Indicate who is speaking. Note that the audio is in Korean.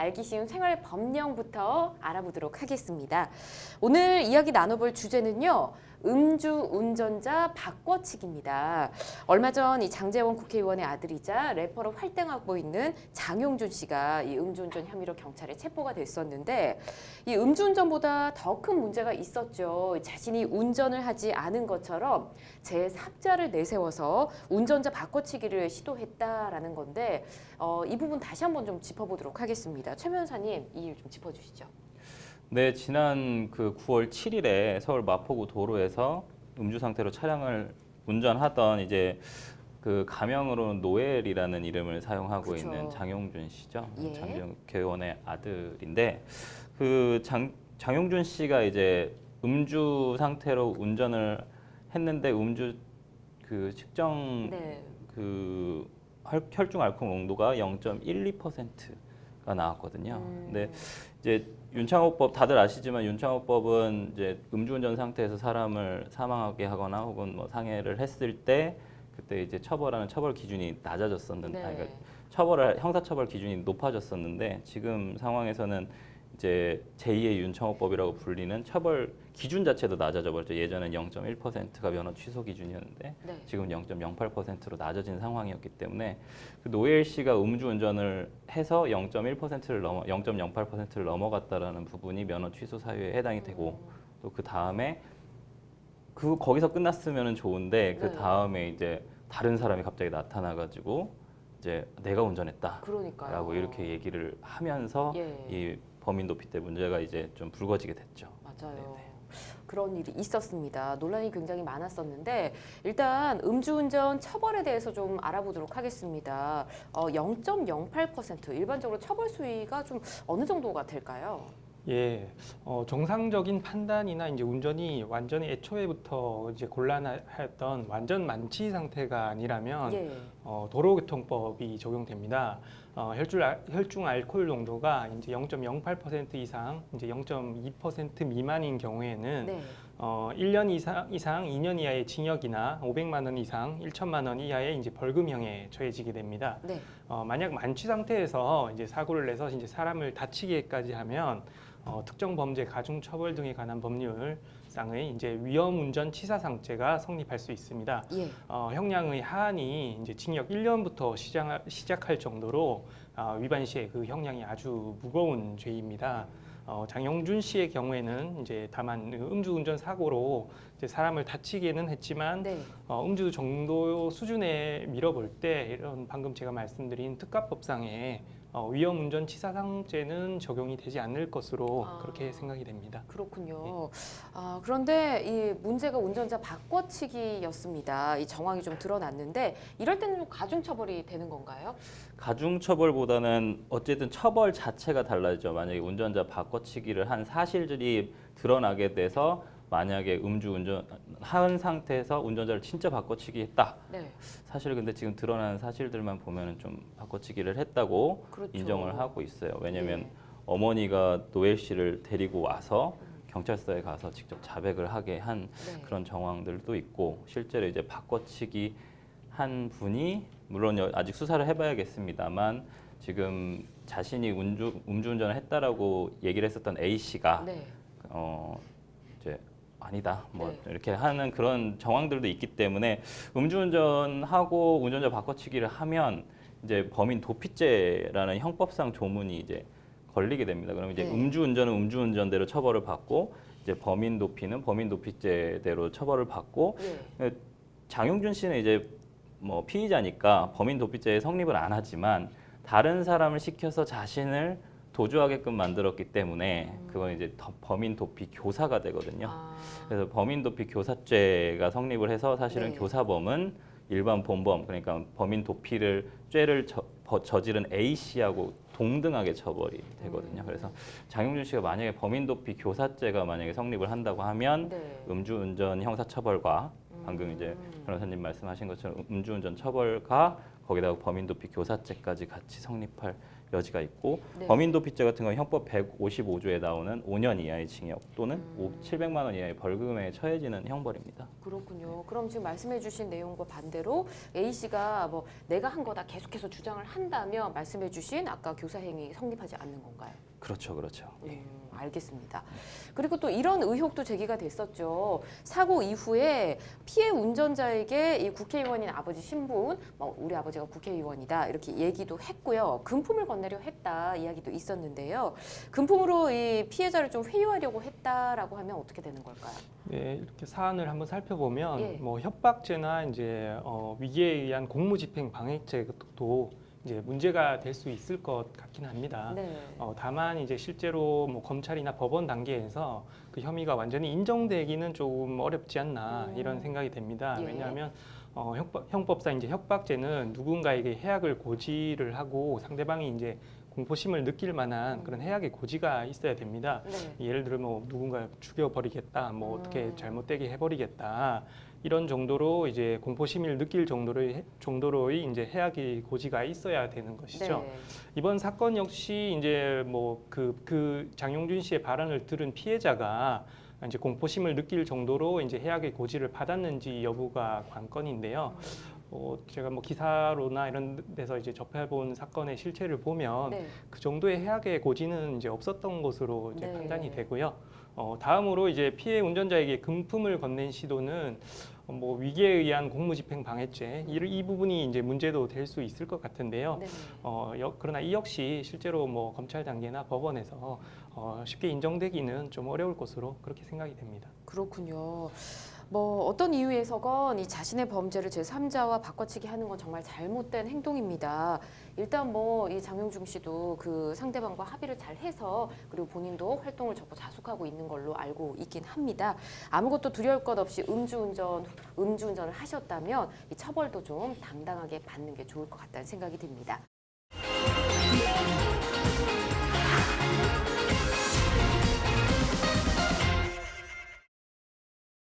Speaker 1: 알기 쉬운 생활 법령부터 알아보도록 하겠습니다. 오늘 이야기 나눠볼 주제는요. 음주 운전자 바꿔치기입니다. 얼마 전 이 장제원 국회의원의 아들이자 래퍼로 활동하고 있는 장용준 씨가 이 음주운전 혐의로 경찰에 체포가 됐었는데 이 음주운전보다 더 큰 문제가 있었죠. 자신이 운전을 하지 않은 것처럼 제3자를 내세워서 운전자 바꿔치기를 시도했다라는 건데 이 부분 다시 한번 좀 짚어보도록 하겠습니다. 최 변호사님 이 일 좀 짚어주시죠.
Speaker 2: 네, 지난 그 9월 7일에 서울 마포구 도로에서 음주 상태로 차량을 운전하던 이제 그 가명으로는 노엘이라는 이름을 사용하고
Speaker 1: 그쵸.
Speaker 2: 있는 장용준 씨죠.
Speaker 1: 예.
Speaker 2: 장재원 국회의원의 아들인데 그 장용준 씨가 이제 음주 상태로 운전을 했는데 음주 그 측정
Speaker 1: 네.
Speaker 2: 그 혈중 알코올 농도가 0.12%가 나왔거든요. 근데 이제 윤창호법 다들 아시지만 윤창호법은 이제 음주운전 상태에서 사람을 사망하게 하거나 혹은 뭐 상해를 했을 때 그때 이제 처벌하는 처벌 기준이 낮아졌었는데
Speaker 1: 네.
Speaker 2: 그러니까 형사처벌 기준이 높아졌었는데 지금 상황에서는 이제 제2의 윤창호법이라고 불리는 처벌 기준 자체도 낮아져 버렸죠. 예전엔 0.1%가 면허 취소 기준이었는데
Speaker 1: 네.
Speaker 2: 지금 0.08%로 낮아진 상황이었기 때문에 그 노엘 씨가 음주운전을 해서 0.08%를 넘어갔다라는 부분이 면허 취소 사유에 해당이 되고 또 그 다음에 거기서 끝났으면 좋은데 그
Speaker 1: 네.
Speaker 2: 다음에 이제 다른 사람이 갑자기 나타나가지고 이제 내가 운전했다라고
Speaker 1: 그러니까요.
Speaker 2: 이렇게 얘기를 하면서
Speaker 1: 예.
Speaker 2: 이 범인 도피 때 문제가 이제 좀 불거지게 됐죠.
Speaker 1: 맞아요.
Speaker 2: 네네.
Speaker 1: 그런 일이 있었습니다. 논란이 굉장히 많았었는데 일단 음주운전 처벌에 대해서 좀 알아보도록 하겠습니다. 0.08% 일반적으로 처벌 수위가 좀 어느 정도가 될까요?
Speaker 3: 예, 정상적인 판단이나 이제 운전이 완전히 애초에부터 이제 곤란하였던 완전 만취 상태가 아니라면
Speaker 1: 예.
Speaker 3: 도로교통법이 적용됩니다. 혈중 알코올 농도가 이제 0.08% 이상, 이제 0.2% 미만인 경우에는
Speaker 1: 네.
Speaker 3: 1년 이상 2년 이하의 징역이나 500만 원 이상 1천만 원 이하의 이제 벌금형에 처해지게 됩니다.
Speaker 1: 네.
Speaker 3: 만약 만취 상태에서 이제 사고를 내서 이제 사람을 다치게까지 하면 특정 범죄 가중 처벌 등에 관한 법률상의 이제 위험운전 치사상죄가 성립할 수 있습니다.
Speaker 1: 예.
Speaker 3: 형량의 하한이 이제 징역 1년부터 시작할 정도로 위반 시에 그 형량이 아주 무거운 죄입니다. 장용준 씨의 경우에는 이제 다만 음주운전 사고로 이제 사람을 다치게는 했지만
Speaker 1: 네.
Speaker 3: 음주 정도 수준에 밀어볼 때 이런 방금 제가 말씀드린 특가법상에 위험운전 치사상죄는 적용이 되지 않을 것으로 그렇게 생각이 됩니다.
Speaker 1: 그렇군요. 그런데 이 문제가 운전자 바꿔치기였습니다. 이 정황이 좀 드러났는데 이럴 때는 좀 가중처벌이 되는 건가요?
Speaker 2: 가중처벌보다는 어쨌든 처벌 자체가 달라지죠. 만약에 운전자 바꿔치기를 한 사실들이 드러나게 돼서 만약에 음주운전 한 상태에서 운전자를 진짜 바꿔치기 했다.
Speaker 1: 네.
Speaker 2: 사실 근데 지금 드러나는 사실들만 보면은 좀 바꿔치기를 했다고
Speaker 1: 그렇죠.
Speaker 2: 인정을 하고 있어요. 왜냐하면
Speaker 1: 예.
Speaker 2: 어머니가 노엘 씨를 데리고 와서 경찰서에 가서 직접 자백을 하게 한
Speaker 1: 네.
Speaker 2: 그런 정황들도 있고 실제로 이제 바꿔치기 한 분이 물론 아직 수사를 해봐야겠습니다만 지금 자신이 음주운전을 했다라고 얘기를 했었던 A 씨가
Speaker 1: 네.
Speaker 2: 이제 아니다 뭐
Speaker 1: 네.
Speaker 2: 이렇게 하는 그런 정황들도 있기 때문에 음주운전하고 운전자 바꿔치기를 하면 이제 범인 도피죄라는 형법상 조문이 이제 걸리게 됩니다. 그럼 이제
Speaker 1: 네.
Speaker 2: 음주운전은 음주운전대로 처벌을 받고 이제 범인 도피는 범인 도피죄대로 처벌을 받고
Speaker 1: 예.
Speaker 2: 장용준 씨는 이제 뭐 피의자니까 범인 도피죄에 성립을 안 하지만 다른 사람을 시켜서 자신을 도주하게끔 만들었기 때문에 그건 이제 범인 도피 교사가 되거든요. 그래서 범인 도피 교사죄가 성립을 해서 사실은
Speaker 1: 네.
Speaker 2: 교사범은 일반 본범 그러니까 범인 도피를 죄를 저지른 A 씨하고 동등하게 처벌이 되거든요. 그래서 장용준 씨가 만약에 범인 도피 교사죄가 만약에 성립을 한다고 하면
Speaker 1: 네.
Speaker 2: 음주운전 형사처벌과 방금 이제 변호사님 말씀하신 것처럼 음주운전 처벌과 거기다가 범인 도피 교사죄까지 같이 성립할 여지가 있고
Speaker 1: 네.
Speaker 2: 범인도피죄 같은 경우 형법 155조에 나오는 5년 이하의 징역 또는 700만 원 이하의 벌금에 처해지는 형벌입니다.
Speaker 1: 그렇군요. 그럼 지금 말씀해주신 내용과 반대로 A 씨가 뭐 내가 한 거다 계속해서 주장을 한다면 말씀해주신 아까 교사행위 성립하지 않는 건가요?
Speaker 2: 그렇죠, 그렇죠.
Speaker 1: 알겠습니다. 그리고 또 이런 의혹도 제기가 됐었죠. 사고 이후에 피해 운전자에게 이 국회의원인 아버지 신분, 뭐 우리 아버지가 국회의원이다 이렇게 얘기도 했고요. 금품을 건네려 했다 이야기도 있었는데요. 금품으로 이 피해자를 좀 회유하려고 했다라고 하면 어떻게 되는 걸까요?
Speaker 3: 네, 이렇게 사안을 한번 살펴보면
Speaker 1: 예.
Speaker 3: 뭐 협박죄나 이제 위기에 의한 공무집행 방해죄도 이제 문제가 될 수 있을 것 같긴 합니다.
Speaker 1: 네.
Speaker 3: 다만 이제 실제로 뭐 검찰이나 법원 단계에서 그 혐의가 완전히 인정되기는 조금 어렵지 않나 이런 생각이 됩니다.
Speaker 1: 예.
Speaker 3: 왜냐하면 형법상 이제 협박죄는 누군가에게 해악을 고지를 하고 상대방이 이제 공포심을 느낄 만한 그런 해악의 고지가 있어야 됩니다.
Speaker 1: 네.
Speaker 3: 예를 들어 뭐 누군가 죽여버리겠다, 뭐 어떻게 잘못되게 해버리겠다 이런 정도로 이제 공포심을 느낄 정도로의 이제 해악의 고지가 있어야 되는 것이죠.
Speaker 1: 네.
Speaker 3: 이번 사건 역시 이제 뭐 그 장용준 씨의 발언을 들은 피해자가 이제 공포심을 느낄 정도로 이제 해악의 고지를 받았는지 여부가 관건인데요. 제가 뭐 기사로나 이런 데서 이제 접해본 사건의 실체를 보면
Speaker 1: 네.
Speaker 3: 그 정도의 해악의 고지는 이제 없었던 것으로 이제
Speaker 1: 네.
Speaker 3: 판단이 되고요. 다음으로 이제 피해 운전자에게 금품을 건넨 시도는 뭐 위기에 의한 공무집행 방해죄 이 부분이 이제 문제도 될 수 있을 것 같은데요.
Speaker 1: 네.
Speaker 3: 그러나 이 역시 실제로 뭐 검찰 단계나 법원에서 쉽게 인정되기는 좀 어려울 것으로 그렇게 생각이 됩니다.
Speaker 1: 그렇군요. 뭐 어떤 이유에서건 이 자신의 범죄를 제3자와 바꿔치기 하는 건 정말 잘못된 행동입니다. 일단 뭐 이 장용준 씨도 그 상대방과 합의를 잘 해서 그리고 본인도 활동을 접고 자숙하고 있는 걸로 알고 있긴 합니다. 아무것도 두려울 것 없이 음주운전을 하셨다면 이 처벌도 좀 당당하게 받는 게 좋을 것 같다는 생각이 듭니다.